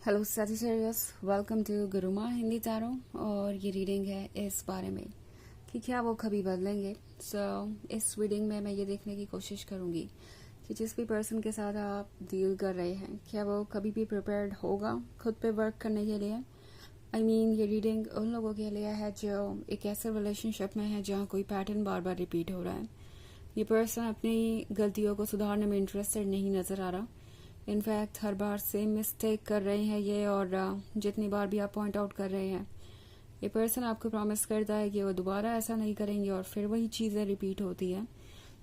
Hello Sagittarius, welcome to Gurumaa Hindi तारों। और ये रीडिंग है इस बारे में कि क्या वो कभी बदलेंगे। इस रीडिंग में मैं ये देखने की कोशिश करूँगी कि जिस भी पर्सन के साथ आप डील कर रहे हैं क्या वो कभी भी प्रिपेयर्ड होगा खुद पे वर्क करने के लिए। ये रीडिंग उन लोगों के लिए है जो एक ऐसे रिलेशनशिप में है जहाँ कोई पैटर्न बार बार रिपीट हो रहा है। ये पर्सन अपनी गलतियों को सुधारने में इंटरेस्टेड नहीं नज़र आ रहा। इनफैक्ट हर बार सेम मिस्टेक कर रहे हैं ये, और जितनी बार भी आप पॉइंट आउट कर रहे हैं ये पर्सन आपको प्रॉमिस करता है कि वो दोबारा ऐसा नहीं करेंगे और फिर वही चीज़ें रिपीट होती हैं।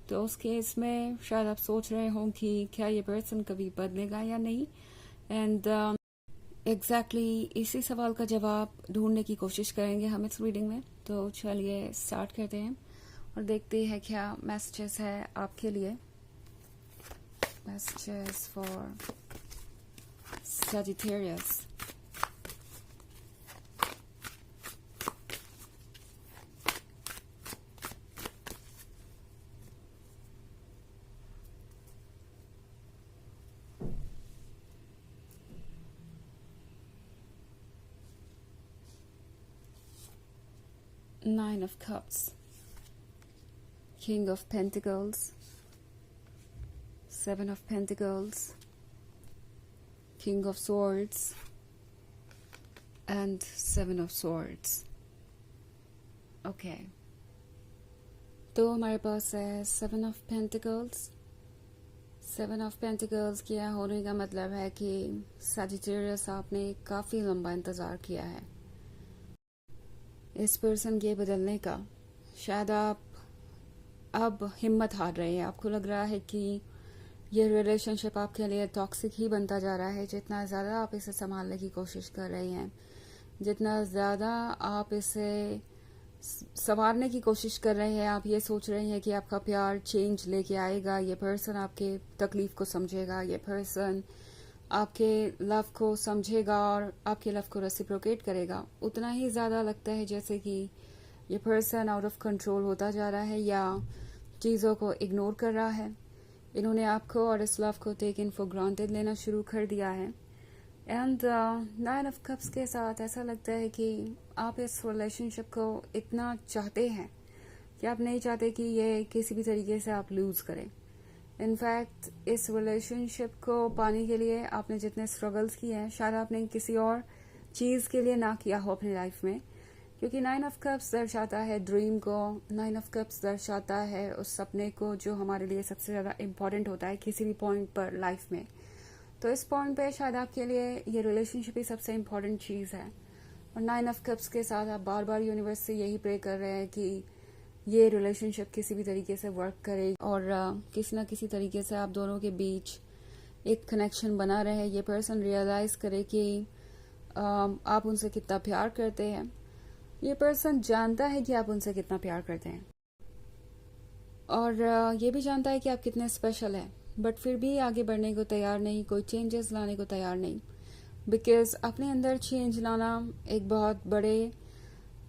तो उस केस में शायद आप सोच रहे हों कि क्या ये पर्सन कभी बदलेगा या नहीं। एंड एग्जैक्टली इसी सवाल का जवाब ढूंढने की कोशिश करेंगे हम इस रीडिंग में। तो चलिए स्टार्ट करते हैं और देखते हैं क्या मैसेजेस है आपके लिए। Messages for Sagittarius. Nine of Cups, King of Pentacles, Seven of Pentacles, King of Swords, and Seven of Swords. Okay. तो हमारे पास है Seven of Pentacles. Seven of Pentacles क्या होने का मतलब है कि Sagittarius आपने काफ़ी लंबा इंतज़ार किया है इस पर्सन के बदलने का। शायद आप अब हिम्मत हार रहे हैं। आपको लग रहा है कि ये रिलेशनशिप आपके लिए टॉक्सिक ही बनता जा रहा है। जितना ज़्यादा आप इसे संभालने की कोशिश कर रहे हैं, जितना ज़्यादा आप इसे संवारने की कोशिश कर रहे हैं, आप ये सोच रहे हैं कि आपका प्यार चेंज लेके आएगा, ये पर्सन आपके तकलीफ को समझेगा, ये पर्सन आपके लव को समझेगा और आपके लव को रेसिप्रोकेट करेगा। उतना ही ज़्यादा लगता है जैसे कि ये पर्सन आउट ऑफ कंट्रोल होता जा रहा है या चीज़ों को इग्नोर कर रहा है। इन्होंने आपको और इस लव को टेकन फॉर ग्रांटेड लेना शुरू कर दिया है। एंड नाइन ऑफ कप्स के साथ ऐसा लगता है कि आप इस रिलेशनशिप को इतना चाहते हैं कि आप नहीं चाहते कि ये किसी भी तरीके से आप लूज़ करें। इनफैक्ट इस रिलेशनशिप को पाने के लिए आपने जितने स्ट्रगल्स किए हैं शायद आपने किसी और चीज़ के लिए ना किया हो अपनी लाइफ में, क्योंकि नाइन ऑफ कप्स दर्शाता है ड्रीम को। नाइन ऑफ कप्स दर्शाता है उस सपने को जो हमारे लिए सबसे ज़्यादा इम्पॉर्टेंट होता है किसी भी पॉइंट पर लाइफ में। तो इस पॉइंट पे शायद आपके लिए ये रिलेशनशिप ही सबसे इम्पॉर्टेंट चीज़ है। और नाइन ऑफ कप्स के साथ आप बार बार यूनिवर्स से यही प्रे कर रहे हैं कि ये रिलेशनशिप किसी भी तरीके से वर्क करे और किसी ना किसी तरीके से आप दोनों के बीच एक कनेक्शन बना रहे। ये पर्सन रियलाइज़ करे कि आप उनसे कितना प्यार करते हैं। ये पर्सन जानता है कि आप उनसे कितना प्यार करते हैं और ये भी जानता है कि आप कितने स्पेशल हैं, बट फिर भी आगे बढ़ने को तैयार नहीं, कोई चेंजेस लाने को तैयार नहीं। बिकॉज अपने अंदर चेंज लाना एक बहुत बड़े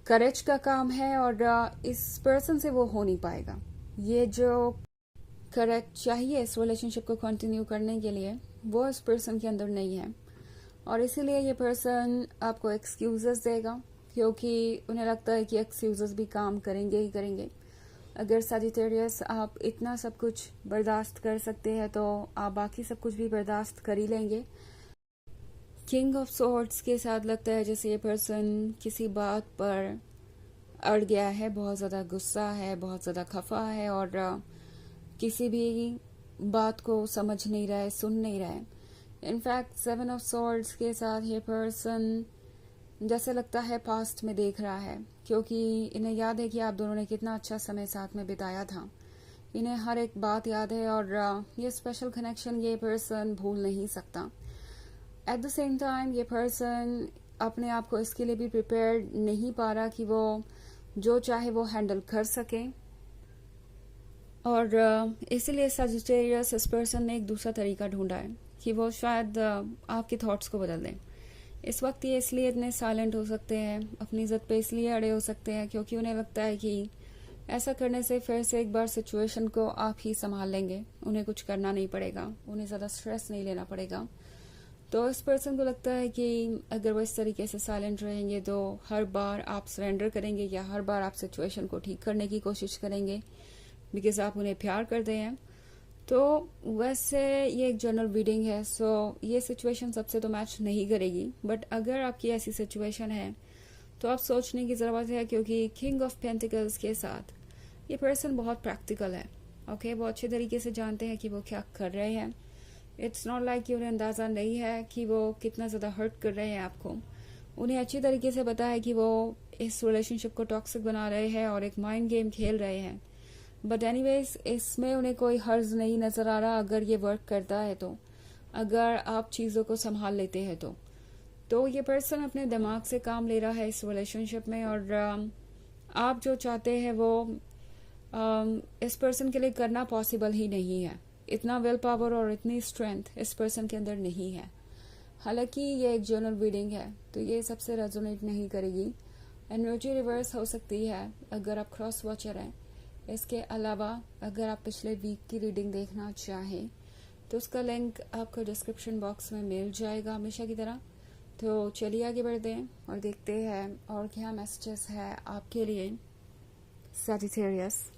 करेज का काम है और इस पर्सन से वो हो नहीं पाएगा। ये जो करेज चाहिए इस रिलेशनशिप को कंटिन्यू करने के लिए वो इस पर्सन के अंदर नहीं है, और इसीलिए ये पर्सन आपको एक्सक्यूजेस देगा क्योंकि उन्हें लगता है कि एक्सक्यूजेस भी काम करेंगे ही करेंगे। अगर सजिटेरियस आप इतना सब कुछ बर्दाश्त कर सकते हैं तो आप बाकी सब कुछ भी बर्दाश्त कर ही लेंगे। किंग ऑफ सॉर्ड्स के साथ लगता है जैसे ये पर्सन किसी बात पर अड़ गया है, बहुत ज़्यादा गुस्सा है, बहुत ज़्यादा खफा है और किसी भी बात को समझ नहीं रहा है, सुन नहीं रहा है। इनफैक्ट सेवन ऑफ सॉर्ड्स के साथ ये पर्सन जैसे लगता है पास्ट में देख रहा है, क्योंकि इन्हें याद है कि आप दोनों ने कितना अच्छा समय साथ में बिताया था। इन्हें हर एक बात याद है और ये स्पेशल कनेक्शन ये पर्सन भूल नहीं सकता। एट द सेम टाइम ये पर्सन अपने आप को इसके लिए भी प्रिपेयर नहीं पा रहा कि वो जो चाहे वो हैंडल कर सके, और इसीलिए सजिटेरियस इस पर्सन ने एक दूसरा तरीका ढूंढा है कि वो शायद आपके थॉट्स को बदल दें। इस वक्त ये इसलिए इतने साइलेंट हो सकते हैं, अपनी इज्जत पे इसलिए अड़े हो सकते हैं क्योंकि उन्हें लगता है कि ऐसा करने से फिर से एक बार सिचुएशन को आप ही संभाल लेंगे, उन्हें कुछ करना नहीं पड़ेगा, उन्हें ज़्यादा स्ट्रेस नहीं लेना पड़ेगा। तो इस पर्सन को लगता है कि अगर वो इस तरीके से साइलेंट रहेंगे तो हर बार आप सरेंडर करेंगे या हर बार आप सिचुएशन को ठीक करने की कोशिश करेंगे बिकॉज आप उन्हें प्यार करते हैं। तो वैसे ये एक जनरल रीडिंग है, सो ये सिचुएशन सबसे तो मैच नहीं करेगी। बट अगर आपकी ऐसी सिचुएशन है तो आप सोचने की ज़रूरत है, क्योंकि किंग ऑफ पेंटिकल्स के साथ ये पर्सन बहुत प्रैक्टिकल है। ओके, वो अच्छे तरीके से जानते हैं कि वो क्या कर रहे हैं। इट्स नॉट लाइक कि उन्हें अंदाज़ा नहीं है कि वो कितना ज़्यादा हर्ट कर रहे हैं आपको। उन्हें अच्छी तरीके से पता है कि वो इस रिलेशनशिप को टॉक्सिक बना रहे हैं और एक माइंड गेम खेल रहे हैं। बट एनीवेज इसमें उन्हें कोई हर्ज नहीं नज़र आ रहा अगर ये वर्क करता है तो, अगर आप चीज़ों को संभाल लेते हैं तो ये पर्सन अपने दिमाग से काम ले रहा है इस रिलेशनशिप में। और आप जो चाहते हैं वो इस पर्सन के लिए करना पॉसिबल ही नहीं है। इतना विल पावर और इतनी स्ट्रेंथ इस पर्सन के अंदर नहीं है। हालांकि ये एक जनरल रीडिंग है तो ये सबसे रेजोनेट नहीं करेगी। एनर्जी रिवर्स हो सकती है अगर आप क्रॉस वॉचर हैं। इसके अलावा अगर आप पिछले वीक की रीडिंग देखना चाहें तो उसका लिंक आपको डिस्क्रिप्शन बॉक्स में मिल जाएगा हमेशा की तरह। तो चलिए आगे बढ़ते हैं और देखते हैं और क्या मैसेजेस है आपके लिए Sagittarius.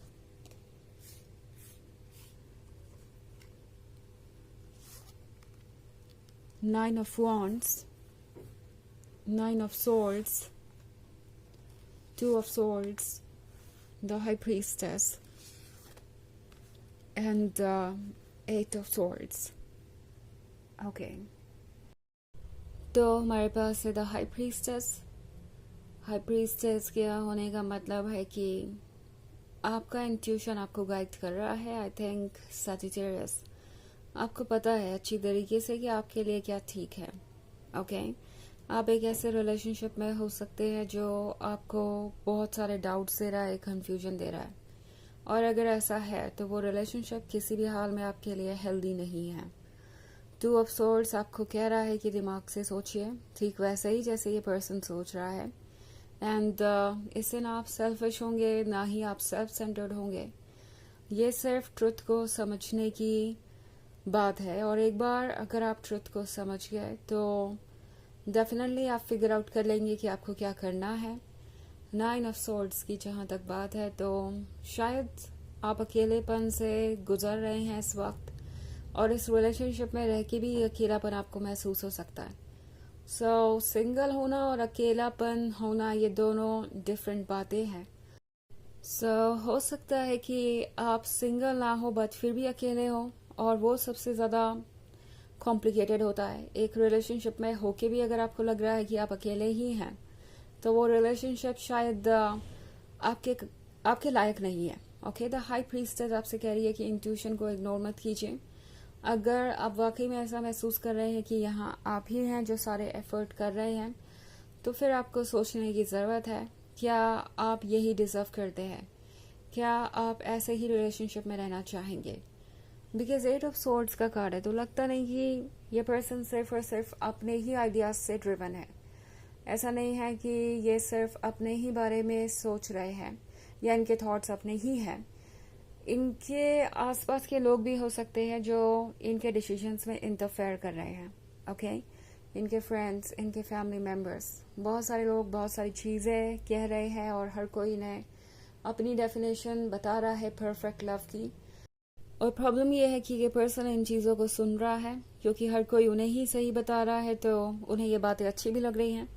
Nine of Wands, Nine of Swords, Two of Swords, the High Priestess, and Eight of Swords. Okay. तो हमारे पास है the high priestess. High priestess के होने का मतलब है कि आपका इंट्यूशन आपको गाइड कर रहा है। आई थिंक सैजिटेरियस आपको पता है अच्छी तरीके से कि आपके लिए क्या ठीक है। ओके, आप एक ऐसे रिलेशनशिप में हो सकते हैं जो आपको बहुत सारे डाउट्स दे रहा है, कंफ्यूजन दे रहा है। और अगर ऐसा है तो वो रिलेशनशिप किसी भी हाल में आपके लिए हेल्दी नहीं है। टू ऑफ सोर्ड्स आपको कह रहा है कि दिमाग से सोचिए, ठीक वैसे ही जैसे ये पर्सन सोच रहा है। एंड इससे ना आप सेल्फिश होंगे ना ही आप सेल्फ सेंटर्ड होंगे। ये सिर्फ ट्रुथ को समझने की बात है। और एक बार अगर आप ट्रुथ को समझ गए तो डेफिनेटली आप फिगर आउट कर लेंगे कि आपको क्या करना है। नाइन ऑफ सोर्ड्स की जहाँ तक बात है तो शायद आप अकेलेपन से गुजर रहे हैं इस वक्त, और इस रिलेशनशिप में रह के भी अकेलापन आपको महसूस हो सकता है। सो सिंगल होना और अकेलापन होना ये दोनों डिफरेंट बातें हैं। हो सकता है कि आप सिंगल ना हो बट फिर भी अकेले हो, और वो सबसे ज़्यादा कॉम्प्लिकेटेड होता है। एक रिलेशनशिप में होके भी अगर आपको लग रहा है कि आप अकेले ही हैं तो वो रिलेशनशिप शायद आपके लायक नहीं है। ओके, द हाई प्रीस्टेस आपसे कह रही है कि इंट्यूशन को इग्नोर मत कीजिए। अगर आप वाकई में ऐसा महसूस कर रहे हैं कि यहाँ आप ही हैं जो सारे एफर्ट कर रहे हैं तो फिर आपको सोचने की ज़रूरत है, क्या आप यही डिज़र्व करते हैं? क्या आप ऐसे ही रिलेशनशिप में रहना चाहेंगे? बिकॉज एट ऑफ सोर्ड्स का कार्ड है तो लगता नहीं कि ये पर्सन सिर्फ और सिर्फ अपने ही आइडियाज से ड्रिवन है। ऐसा नहीं है कि ये सिर्फ अपने ही बारे में सोच रहे हैं या इनके थॉट्स अपने ही हैं। इनके आसपास के लोग भी हो सकते हैं जो इनके डिसीजंस में इंटरफेयर कर रहे हैं। ओके, इनके फ्रेंड्स, इनके फैमिली मेम्बर्स, बहुत सारे लोग बहुत सारी चीज़ें कह रहे हैं और हर कोई इन्हें अपनी डेफिनेशन बता रहा है परफेक्ट लव की। और प्रॉब्लम ये है कि ये पर्सन इन चीज़ों को सुन रहा है क्योंकि हर कोई उन्हें ही सही बता रहा है तो उन्हें ये बातें अच्छी भी लग रही हैं।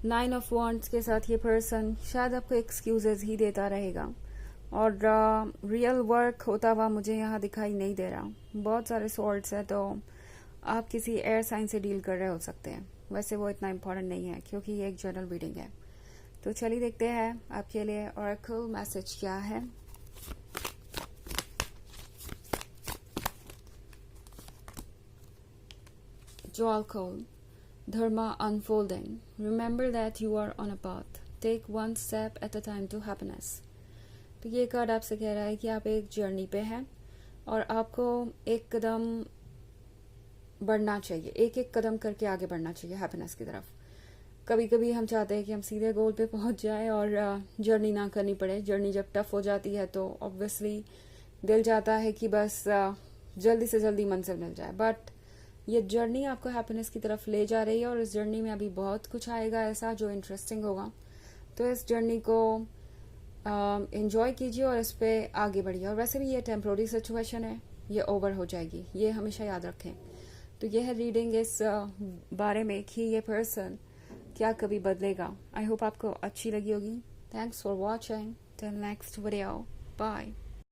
नाइन ऑफ वॉन्ड्स के साथ ये पर्सन शायद आपको एक्सक्यूजेज ही देता रहेगा और रियल वर्क होता हुआ मुझे यहाँ दिखाई नहीं दे रहा। बहुत सारे सॉर्ट्स है तो आप किसी एयर साइन से डील कर रहे हो सकते हैं। वैसे वो इतना इम्पोर्टेंट नहीं है क्योंकि ये एक जनरल रीडिंग है। तो चलिए देखते हैं आपके लिए ऑरेकल मैसेज क्या है। Joalcol, Dharma unfolding. Remember that you are on a path. Take one step at a time to happiness. तो ये कार्ड आपसे कह रहा है कि आप एक जर्नी पे हैं और आपको एक कदम बढ़ना चाहिए, एक एक कदम करके आगे बढ़ना चाहिए हैप्पीनेस की तरफ। कभी कभी हम चाहते हैं कि हम सीधे गोल पे पहुंच जाएं और जर्नी ना करनी पड़े। जर्नी जब टफ हो जाती है तो ऑब्वियसली दिल चाहता है कि बस जल्दी से जल्दी मंजिल मिल जाए, बट ये जर्नी आपको हैप्पीनेस की तरफ ले जा रही है और इस जर्नी में अभी बहुत कुछ आएगा ऐसा जो इंटरेस्टिंग होगा। तो इस जर्नी को एंजॉय कीजिए और इस पे आगे बढ़िए। और वैसे भी ये टेम्प्रोरी सिचुएशन है, ये ओवर हो जाएगी, ये हमेशा याद रखें। तो यह है रीडिंग इस बारे में कि ये पर्सन क्या कभी बदलेगा। आई होप आपको अच्छी लगी होगी। Thanks for watching. Till next video, bye.